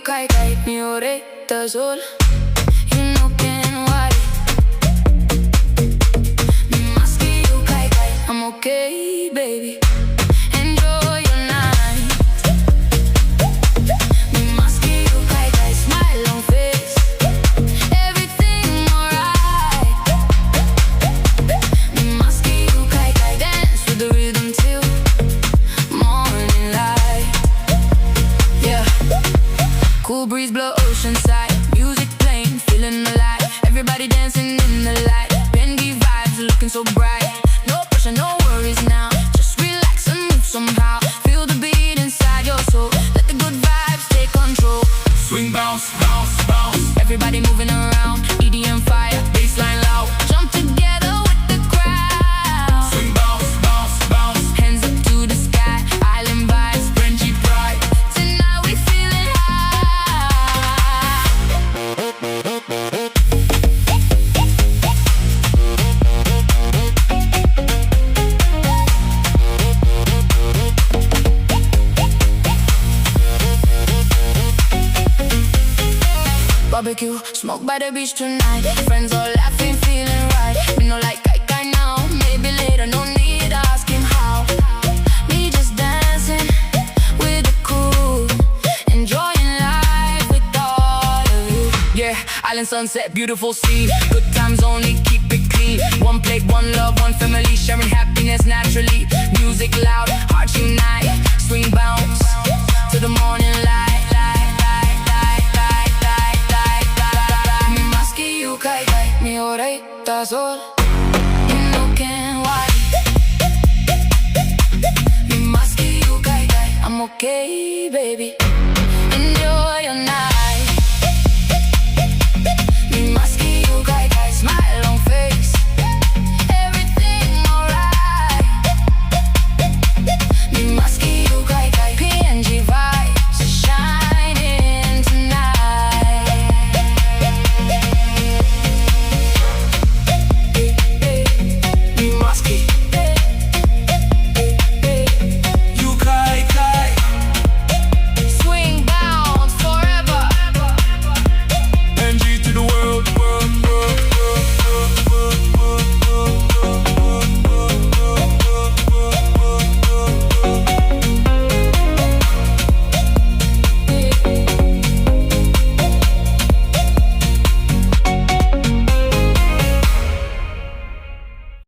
Kaikai, mi orait, tasol, wari. Mi Maski, you Kaikai, I'm okay, baby. Enjoy your night. Mi Maski, you Kaikai, smile on face, everything alright. Mi Maski, you Kaikai, dance with the rhythm till morning light. Yeah. Cool breeze blow ocean side, music playing, feeling alive. Everybody dancing in the light, PNG vibes looking so bright. No pressure, no worries now, just relax and move somehow. Feel the beat inside your soul, let the good vibes take control. Swing, bounce, bounce, bounce. Everybody moving around, EDM fire, bassline loud. Jump together with the crowd. Swing, bounce, bounce, bounce. Hands up to the sky, island vibes, Benji pride. tonight we feeling barbecue, smoke by the beach tonight. Friends all laughing, feeling right. We know like Kaikai now, maybe later, no need asking how. Me just dancing with the crew, enjoying life with all of you. Yeah, island sunset, beautiful sea. Good times only, keep it clean. One plate, one love, one family, sharing happiness naturally. Music loud, hearts unite. Swing, bounce to the morning light. Mi Maski, you Kaikai, mi orait, tasol.